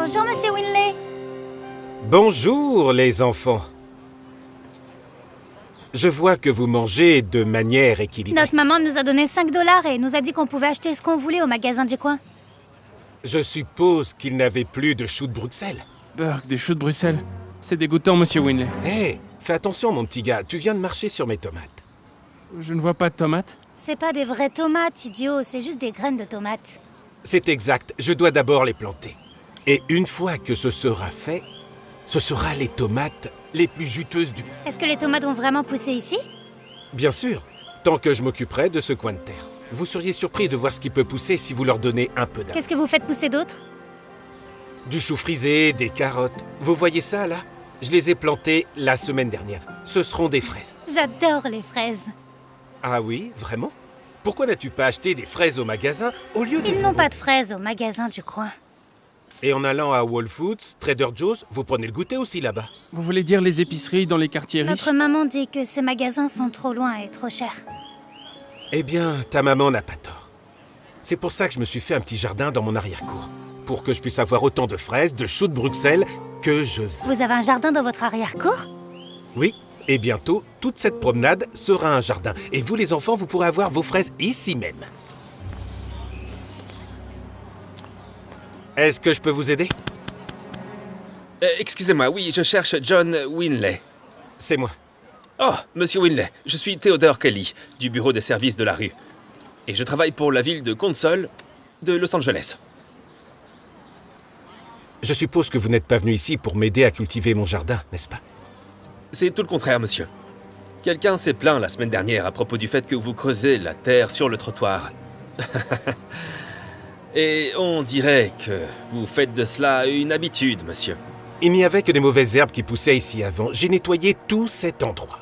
Bonjour, Monsieur Winley. Bonjour, les enfants. Je vois que vous mangez de manière équilibrée. Notre maman nous a donné 5 $ et nous a dit qu'on pouvait acheter ce qu'on voulait au magasin du coin. Je suppose qu'il n'avait plus de choux de Bruxelles. Burk, des choux de Bruxelles. C'est dégoûtant, Monsieur Winley. Hé, fais attention, mon petit gars. Tu viens de marcher sur mes tomates. Je ne vois pas de tomates. C'est pas des vraies tomates, idiot, c'est juste des graines de tomates. C'est exact. Je dois d'abord les planter. Et une fois que ce sera fait, ce sera les tomates les plus juteuses du monde. Est-ce que les tomates vont vraiment pousser ici? Bien sûr, tant que je m'occuperai de ce coin de terre. Vous seriez surpris de voir ce qui peut pousser si vous leur donnez un peu d'air. Qu'est-ce que vous faites pousser d'autre? Du chou frisé, des carottes. Vous voyez ça, là? Je les ai plantées la semaine dernière. Ce seront des fraises. J'adore les fraises. Ah oui, vraiment? Pourquoi n'as-tu pas acheté des fraises au magasin au lieu de... Ils n'ont pas de fraises au magasin du coin. Et en allant à Whole Foods, Trader Joe's, vous prenez le goûter aussi là-bas. Vous voulez dire les épiceries dans les quartiers riches? Notre maman dit que ces magasins sont trop loin et trop chers. Eh bien, ta maman n'a pas tort. C'est pour ça que je me suis fait un petit jardin dans mon arrière-cour. Pour que je puisse avoir autant de fraises, de choux de Bruxelles que je veux. Vous avez un jardin dans votre arrière-cour? Oui, et bientôt, toute cette promenade sera un jardin. Et vous, les enfants, vous pourrez avoir vos fraises ici même. Est-ce que je peux vous aider? Excusez-moi, oui, je cherche John Winley. C'est moi. Oh, Monsieur Winley, je suis Theodore Kelly, du bureau des services de la rue. Et je travaille pour la ville de Console, de Los Angeles. Je suppose que vous n'êtes pas venu ici pour m'aider à cultiver mon jardin, n'est-ce pas? C'est tout le contraire, monsieur. Quelqu'un s'est plaint la semaine dernière à propos du fait que vous creusez la terre sur le trottoir. Et on dirait que vous faites de cela une habitude, monsieur. Il n'y avait que des mauvaises herbes qui poussaient ici avant. J'ai nettoyé tout cet endroit.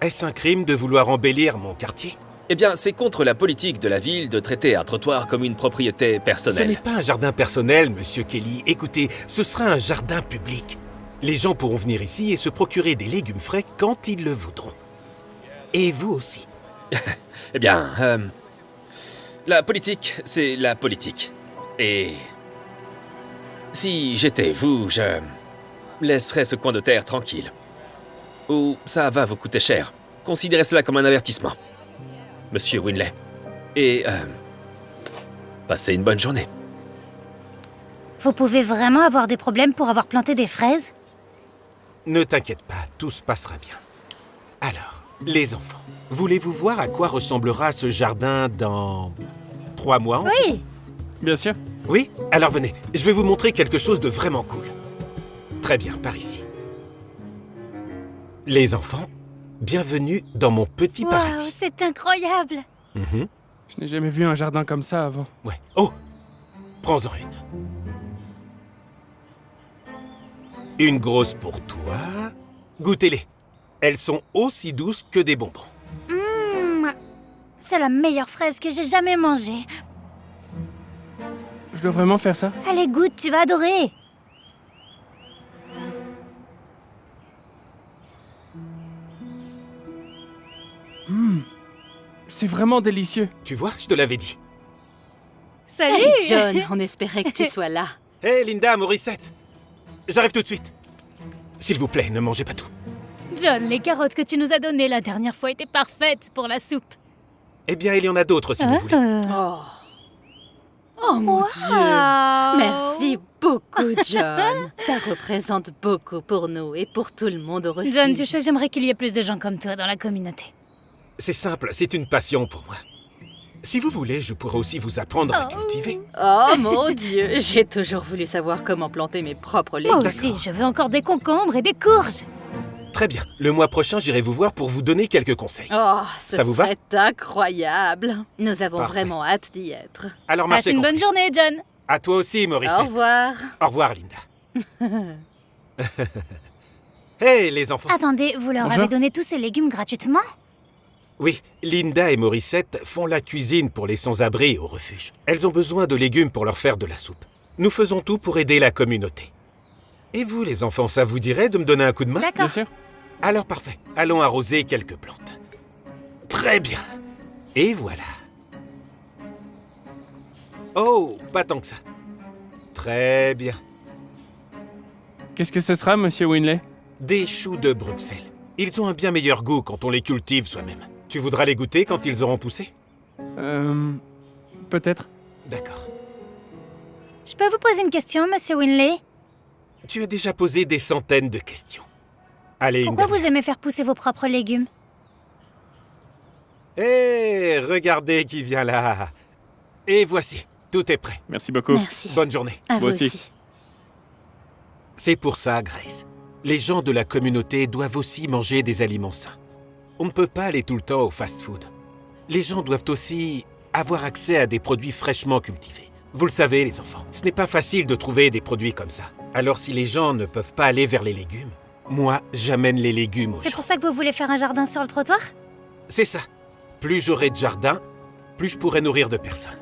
Est-ce un crime de vouloir embellir mon quartier? Eh bien, c'est contre la politique de la ville de traiter un trottoir comme une propriété Ce personnelle. n'est pas un jardin personnel, Monsieur Kelly. Écoutez, ce sera un jardin public. Les gens pourront venir ici et se procurer des légumes frais quand ils le voudront. Et vous aussi. Eh bien, la politique, c'est la politique. Et si j'étais vous, je laisserais ce coin de terre tranquille. Ou ça va vous coûter cher. Considérez cela comme un avertissement, Monsieur Winley. Et passez une bonne journée. Vous pouvez vraiment avoir des problèmes pour avoir planté des fraises? Ne t'inquiète pas, tout se passera bien. Alors, les enfants, voulez-vous voir à quoi ressemblera ce jardin dans 3 mois environ? Oui. Bien sûr. Oui? Alors venez, je vais vous montrer quelque chose de vraiment cool. Très bien, par ici. Les enfants, bienvenue dans mon petit Waouh, paradis. c'est incroyable. Mhm. Je n'ai jamais vu un jardin comme ça avant. Ouais. Oh! Prends-en une. Une grosse pour toi. Goûtez-les. Elles sont aussi douces que des bonbons. C'est la meilleure fraise que j'ai jamais mangée. Je dois vraiment faire ça? Allez, goûte, tu vas adorer. C'est vraiment délicieux. Tu vois, je te l'avais dit. Salut. Hey John, on espérait que tu sois là. Hé, Linda, Morissette. J'arrive tout de suite. S'il vous plaît, ne mangez pas tout. John, les carottes que tu nous as données la dernière fois étaient parfaites pour la soupe. Eh bien, il y en a d'autres si vous voulez. Oh, oh mon Dieu. Merci beaucoup, John. Ça représente beaucoup pour nous et pour tout le monde au refuge. John, tu sais, j'aimerais qu'il y ait plus de gens comme toi dans la communauté. C'est simple, c'est une passion pour moi. Si vous voulez, je pourrais aussi vous apprendre à cultiver. Oh mon Dieu, j'ai toujours voulu savoir comment planter mes propres Moi légumes. aussi, je veux encore des concombres et des courges. Très bien. Le mois prochain, j'irai vous voir pour vous donner quelques conseils. Oh, ce Ça vous va? serait incroyable. Nous avons Parfait. vraiment hâte d'y être. Alors, Passe marchez une bonne compris. journée, John. À toi aussi, Morissette. Au revoir. Au revoir, Linda. Hey, les enfants. Attendez, vous leur Bonjour. avez donné tous ces légumes gratuitement? Oui, Linda et Morissette font la cuisine pour les sans-abri au refuge. Elles ont besoin de légumes pour leur faire de la soupe. Nous faisons tout pour aider la communauté. Et vous, les enfants, ça vous dirait de me donner un coup de main? Bien D'accord. sûr. Alors parfait, allons arroser quelques plantes. Très bien. Et voilà. Oh, pas tant que ça. Très bien. Qu'est-ce que ce sera, monsieur Winley? Des choux de Bruxelles. Ils ont un bien meilleur goût quand on les cultive soi-même. Tu voudras les goûter quand ils auront poussé? Peut-être. D'accord. Je peux vous poser une question, monsieur Winley? Tu as déjà posé des centaines de questions. Allez, Pourquoi une vous aimez faire pousser vos propres légumes? Hé, regardez qui vient là. Et voici, tout est prêt. Merci beaucoup. Merci. Bonne journée. À Vous vous aussi. aussi. C'est pour ça, Grace. Les gens de la communauté doivent aussi manger des aliments sains. On ne peut pas aller tout le temps au fast-food. Les gens doivent aussi avoir accès à des produits fraîchement cultivés. Vous le savez, les enfants, ce n'est pas facile de trouver des produits comme ça. Alors si les gens ne peuvent pas aller vers les légumes, moi, j'amène les légumes aux C'est gens. pour ça que vous voulez faire un jardin sur le trottoir? C'est ça. Plus j'aurai de jardin, plus je pourrai nourrir de personnes.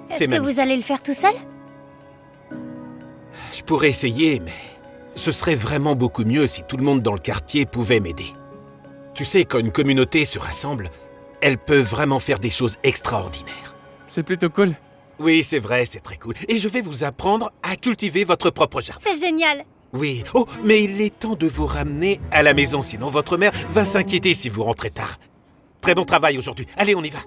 Est-ce que vous allez le faire tout seul? Je pourrais essayer, mais ce serait vraiment beaucoup mieux si tout le monde dans le quartier pouvait m'aider. Tu sais, quand une communauté se rassemble, elle peut vraiment faire des choses extraordinaires. C'est plutôt cool. Oui, c'est vrai, c'est très cool. Et je vais vous apprendre à cultiver votre propre jardin. C'est génial! Oui. Oh, mais il est temps de vous ramener à la maison, sinon votre mère va s'inquiéter si vous rentrez tard. Très bon travail aujourd'hui. Allez, on y va.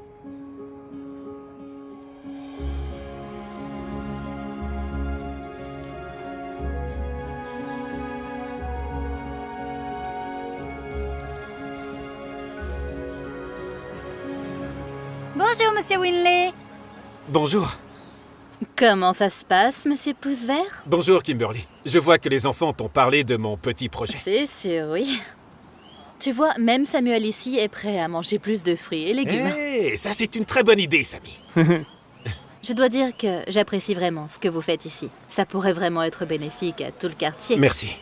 Bonjour, monsieur Winley! Bonjour. Comment ça se passe, monsieur Pouce-Vert? Bonjour, Kimberly. Je vois que les enfants t'ont parlé de mon petit projet. C'est sûr, oui. Tu vois, même Samuel ici est prêt à manger plus de fruits et légumes. Hé, ça c'est une très bonne idée, Samy. Je dois dire que j'apprécie vraiment ce que vous faites ici. Ça pourrait vraiment être bénéfique à tout le quartier. Merci.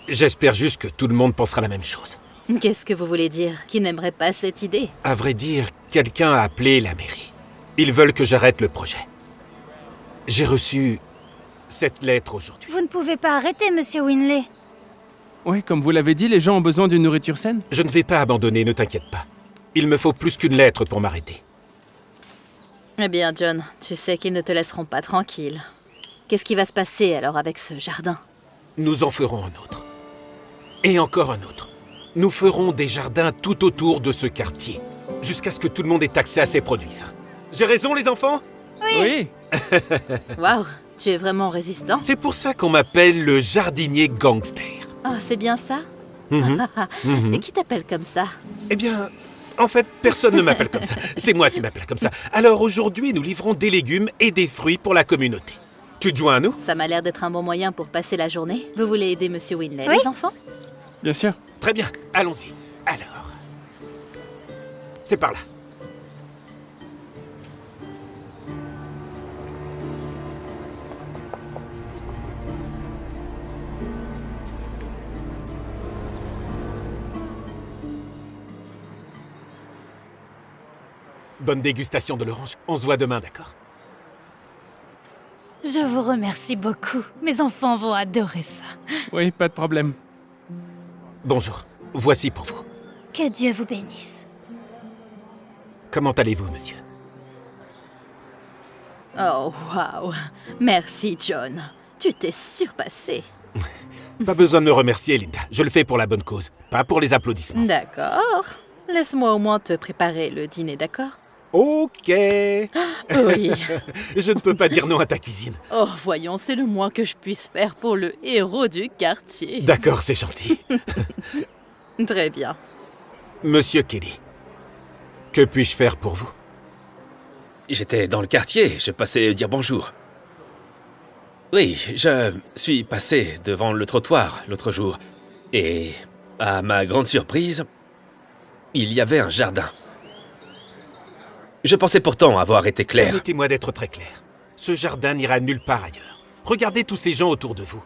J'espère juste que tout le monde pensera la même chose. Qu'est-ce que vous voulez dire? Qui n'aimerait pas cette idée? À vrai dire, quelqu'un a appelé la mairie. Ils veulent que j'arrête le projet. J'ai reçu cette lettre aujourd'hui. Vous ne pouvez pas arrêter, monsieur Winley. Oui, comme vous l'avez dit, les gens ont besoin d'une nourriture saine. Je ne vais pas abandonner, ne t'inquiète pas. Il me faut plus qu'une lettre pour m'arrêter. Eh bien, John, tu sais qu'ils ne te laisseront pas tranquille. Qu'est-ce qui va se passer alors avec ce jardin? Nous en ferons un autre. Et encore un autre. Nous ferons des jardins tout autour de ce quartier, jusqu'à ce que tout le monde ait accès à ces produits sains. J'ai raison, les enfants? Oui. Waouh, tu es vraiment résistant. C'est pour ça qu'on m'appelle le jardinier gangster. Ah, c'est bien ça? Et qui t'appelle comme ça? Eh bien, en fait, personne ne m'appelle comme ça. C'est moi qui m'appelle comme ça. Alors aujourd'hui, nous livrons des légumes et des fruits pour la communauté. Tu te joins à nous? Ça m'a l'air d'être un bon moyen pour passer la journée. Vous voulez aider monsieur Winley, Oui. les enfants? Bien sûr. Très bien, allons-y. Alors, c'est par là. Bonne dégustation de l'orange. On se voit demain, d'accord? Je vous remercie beaucoup. Mes enfants vont adorer ça. Oui, pas de problème. Bonjour, voici pour vous. Que Dieu vous bénisse. Comment allez-vous, monsieur? Oh, waouh. Merci, John. Tu t'es surpassé. Pas besoin de me remercier, Linda. Je le fais pour la bonne cause, pas pour les applaudissements. D'accord. Laisse-moi au moins te préparer le dîner, d'accord? Ok. Oui. Je ne peux pas dire non à ta cuisine. Oh, voyons, c'est le moins que je puisse faire pour le héros du quartier. D'accord, c'est gentil. Très bien. Monsieur Kelly, que puis-je faire pour vous? J'étais dans le quartier, je passais dire bonjour. Oui, je suis passé devant le trottoir l'autre jour. Et, à ma grande surprise, il y avait un jardin. Je pensais pourtant avoir été clair. Permettez-moi d'être très clair. Ce jardin n'ira nulle part ailleurs. Regardez tous ces gens autour de vous.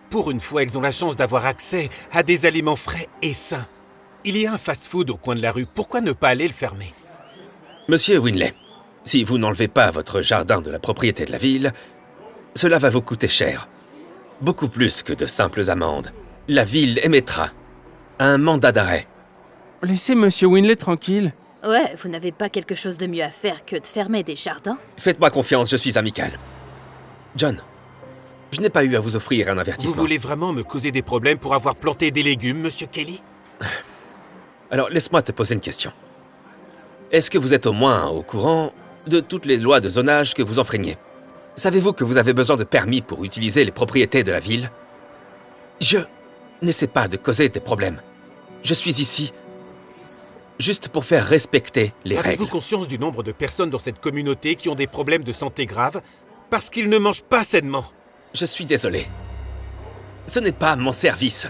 Pour une fois, ils ont la chance d'avoir accès à des aliments frais et sains. Il y a un fast-food au coin de la rue. Pourquoi ne pas aller le fermer? Monsieur Winley, si vous n'enlevez pas votre jardin de la propriété de la ville, cela va vous coûter cher. Beaucoup plus que de simples amendes. La ville émettra un mandat d'arrêt. Laissez monsieur Winley tranquille. Ouais, vous n'avez pas quelque chose de mieux à faire que de fermer des jardins? Faites-moi confiance, je suis amical. John, Je n'ai pas eu à vous offrir un Vous avertissement. voulez vraiment me causer des problèmes pour avoir planté des légumes, Monsieur Kelly? Alors, laisse-moi te poser une question. Est-ce que vous êtes au moins au courant de toutes les lois de zonage que vous enfreignez? Savez-vous que vous avez besoin de permis pour utiliser les propriétés de la ville? Je n'essaie pas de causer des problèmes. Je suis ici juste pour faire respecter les Avez-vous règles. conscience du nombre de personnes dans cette communauté qui ont des problèmes de santé graves parce qu'ils ne mangent pas sainement? Je suis désolé. Ce n'est pas mon service.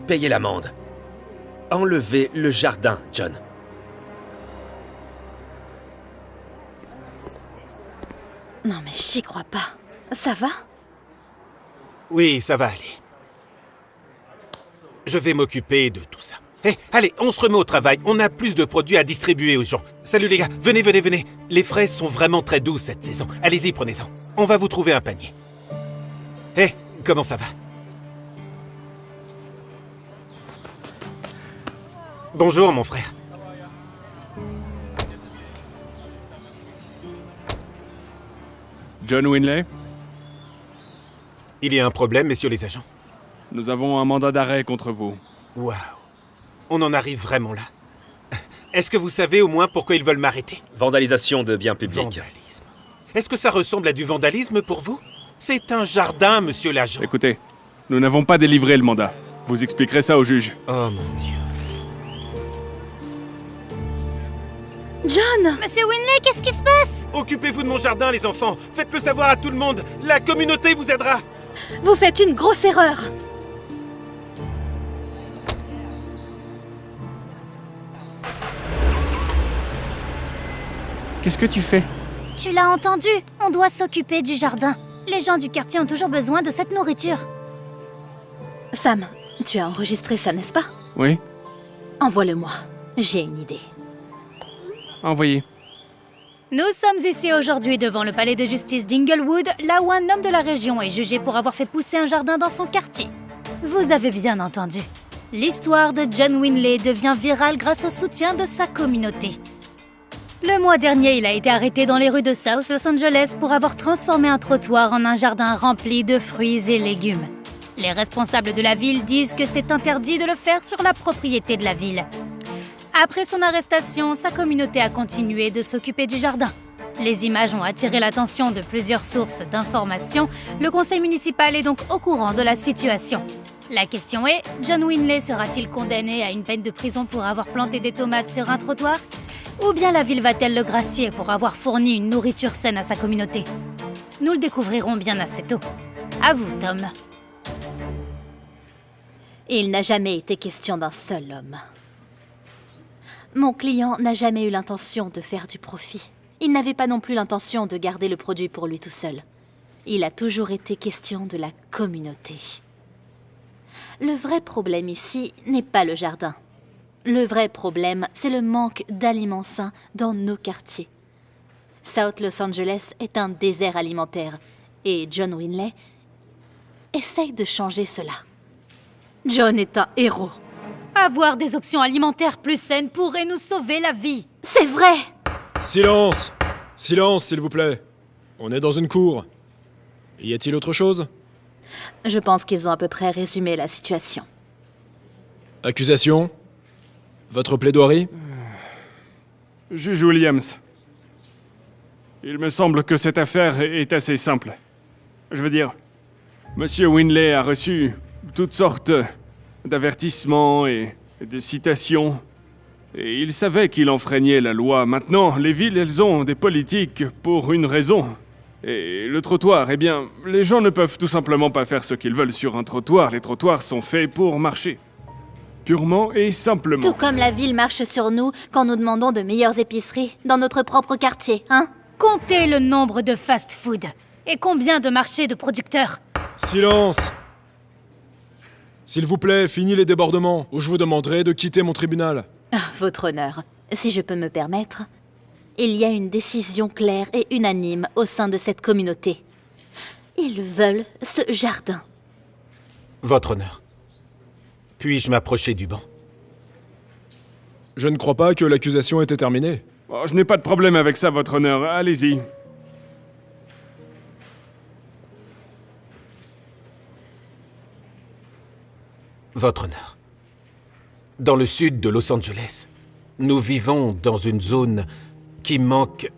Payez l'amende. Enlevez le jardin, John. Non mais j'y crois pas. Ça va? Oui, ça va aller. Je vais m'occuper de tout ça. Hé, allez, on se remet au travail. On a plus de produits à distribuer aux gens. Salut les gars, venez, venez, venez. Les fraises sont vraiment très douces cette saison. Allez-y, prenez-en. On va vous trouver un panier. Hé, comment ça va? Bonjour, mon frère. John Winley, Il y a un problème, messieurs les agents? nous avons un mandat d'arrêt contre vous. Waouh. On en arrive vraiment là. Est-ce que vous savez au moins pourquoi ils veulent m'arrêter? Vandalisation de biens publics. Vandalisme. Est-ce que ça ressemble à du vandalisme pour vous? C'est un jardin, monsieur l'agent. Écoutez, nous n'avons pas délivré le mandat. Vous expliquerez ça au juge. Oh mon Dieu. John! Monsieur Winley, qu'est-ce qui se passe? Occupez-vous de mon jardin, les enfants. Faites-le savoir à tout le monde. La communauté vous aidera. Vous faites une grosse erreur! Qu'est-ce que tu fais? Tu l'as entendu, on doit s'occuper du jardin. Les gens du quartier ont toujours besoin de cette nourriture. Sam, tu as enregistré ça, n'est-ce pas? Oui, Envoie-le-moi. J'ai une idée. envoyez. Nous sommes ici aujourd'hui devant le palais de justice d'Inglewood, là où un homme de la région est jugé pour avoir fait pousser un jardin dans son quartier. Vous avez bien entendu. L'histoire de John Winley devient virale grâce au soutien de sa communauté. Le mois dernier, il a été arrêté dans les rues de South Los Angeles pour avoir transformé un trottoir en un jardin rempli de fruits et légumes. Les responsables de la ville disent que c'est interdit de le faire sur la propriété de la ville. Après son arrestation, sa communauté a continué de s'occuper du jardin. Les images ont attiré l'attention de plusieurs sources d'informations. Le conseil municipal est donc au courant de la situation. La question est, John Winley sera-t-il condamné à une peine de prison pour avoir planté des tomates sur un trottoir? Ou bien la ville va-t-elle le gracier pour avoir fourni une nourriture saine à sa communauté? Nous le découvrirons bien assez tôt. À vous, Tom. Il n'a jamais été question d'un seul homme. Mon client n'a jamais eu l'intention de faire du profit. Il n'avait pas non plus l'intention de garder le produit pour lui tout seul. Il a toujours été question de la communauté. Le vrai problème ici n'est pas le jardin. Le vrai problème, c'est le manque d'aliments sains dans nos quartiers. South Los Angeles est un désert alimentaire et John Winley essaye de changer cela. John est un héros. Avoir des options alimentaires plus saines pourrait nous sauver la vie. C'est vrai! Silence! Silence, s'il vous plaît. On est dans une cour. Y a-t-il autre chose? Je pense qu'ils ont à peu près résumé la situation. Accusation? Votre plaidoirie? Juge Williams. Il me semble que cette affaire est assez simple. Je veux dire, Monsieur Winley a reçu toutes sortes d'avertissements et de citations. Et il savait qu'il enfreignait la loi. Maintenant, les villes, elles ont des politiques pour une raison. Et le trottoir, eh bien, les gens ne peuvent tout simplement pas faire ce qu'ils veulent sur un trottoir. Les trottoirs sont faits pour marcher. Purement et simplement. Tout comme la ville marche sur nous quand nous demandons de meilleures épiceries dans notre propre quartier, hein? Comptez le nombre de fast-food et combien de marchés de producteurs. Silence! S'il vous plaît, fini les débordements, ou je vous demanderai de quitter mon tribunal. Votre honneur, si je peux me permettre, il y a une décision claire et unanime au sein de cette communauté. Ils veulent ce jardin. Votre honneur. Puis-je m'approcher du banc? Je ne crois pas que l'accusation était terminée. Oh, je n'ai pas de problème avec ça, votre honneur. Allez-y. Votre honneur. Dans le sud de Los Angeles, nous vivons dans une zone qui manque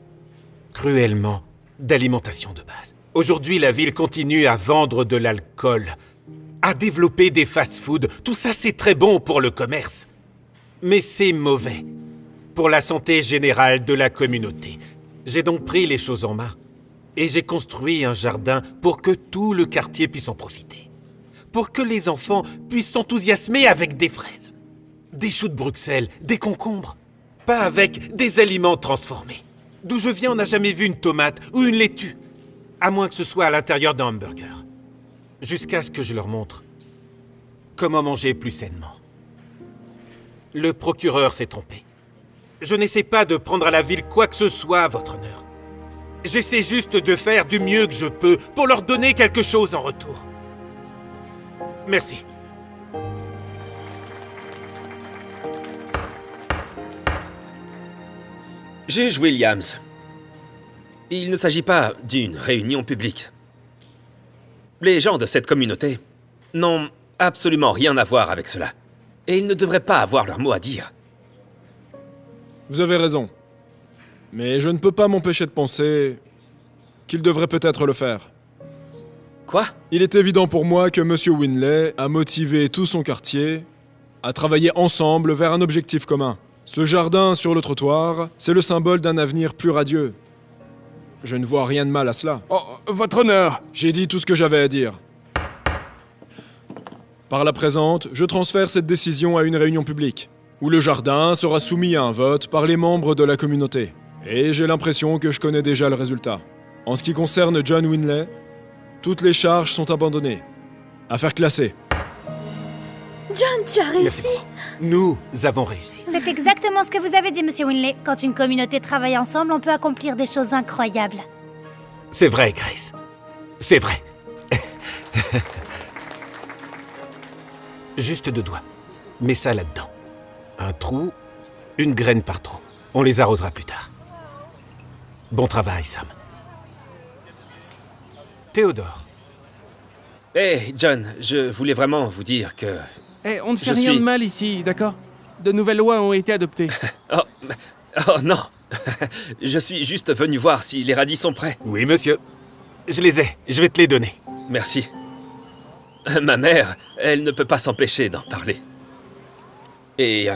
cruellement d'alimentation de base. Aujourd'hui, la ville continue à vendre de l'alcool, à développer des fast-foods. Tout ça, c'est très bon pour le commerce. Mais c'est mauvais pour la santé générale de la communauté. J'ai donc pris les choses en main et j'ai construit un jardin pour que tout le quartier puisse en profiter. Pour que les enfants puissent s'enthousiasmer avec des fraises, des choux de Bruxelles, des concombres. Pas avec des aliments transformés. D'où je viens, on n'a jamais vu une tomate ou une laitue. À moins que ce soit à l'intérieur d'un hamburger. Jusqu'à ce que je leur montre comment manger plus sainement. Le procureur s'est trompé. Je n'essaie pas de prendre à la ville quoi que ce soit, votre honneur. J'essaie juste de faire du mieux que je peux pour leur donner quelque chose en retour. Merci. Juge Williams, il ne s'agit pas d'une réunion publique. Les gens de cette communauté n'ont absolument rien à voir avec cela. Et ils ne devraient pas avoir leur mot à dire. Vous avez raison. Mais je ne peux pas m'empêcher de penser qu'il devrait peut-être le faire. Quoi? Il est évident pour moi que M. Winley a motivé tout son quartier à travailler ensemble vers un objectif commun. Ce jardin sur le trottoir, c'est le symbole d'un avenir plus radieux. Je ne vois rien de mal à cela. Oh, votre honneur! J'ai dit tout ce que j'avais à dire. Par la présente, je transfère cette décision à une réunion publique, où le jardin sera soumis à un vote par les membres de la communauté. Et j'ai l'impression que je connais déjà le résultat. En ce qui concerne John Winley, toutes les charges sont abandonnées. Affaire classée. John, tu as réussi. Nous avons réussi. C'est exactement ce que vous avez dit, Monsieur Winley. Quand une communauté travaille ensemble, on peut accomplir des choses incroyables. C'est vrai, Grace. C'est vrai. Juste 2 doigts. Mets ça là-dedans. Un trou, une graine par trou. On les arrosera plus tard. Bon travail, Sam. Théodore. Hé, John, je voulais vraiment vous dire que... Eh, on ne fait Je rien suis- de mal ici, d'accord? De nouvelles lois ont été adoptées. Oh non. Je suis juste venu voir si les radis sont prêts. Oui, monsieur. Je les ai. Je vais te les donner. Merci. Ma mère, elle ne peut pas s'empêcher d'en parler. Et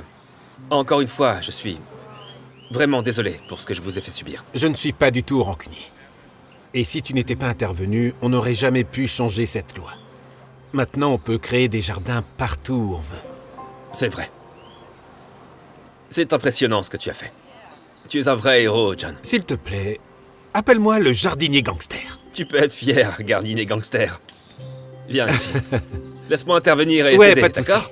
encore une fois, je suis vraiment désolé pour ce que je vous ai fait subir. Je ne suis pas du tout rancunier. Et si tu n'étais pas intervenu, on n'aurait jamais pu changer cette loi. Maintenant, on peut créer des jardins partout où on veut. C'est vrai. C'est impressionnant ce que tu as fait. Tu es un vrai héros, John. S'il te plaît, appelle-moi le jardinier gangster. Tu peux être fier, Gardinier Gangster. Viens ici. Laisse-moi intervenir et Ouais, t'aider, pas de souci. d'accord?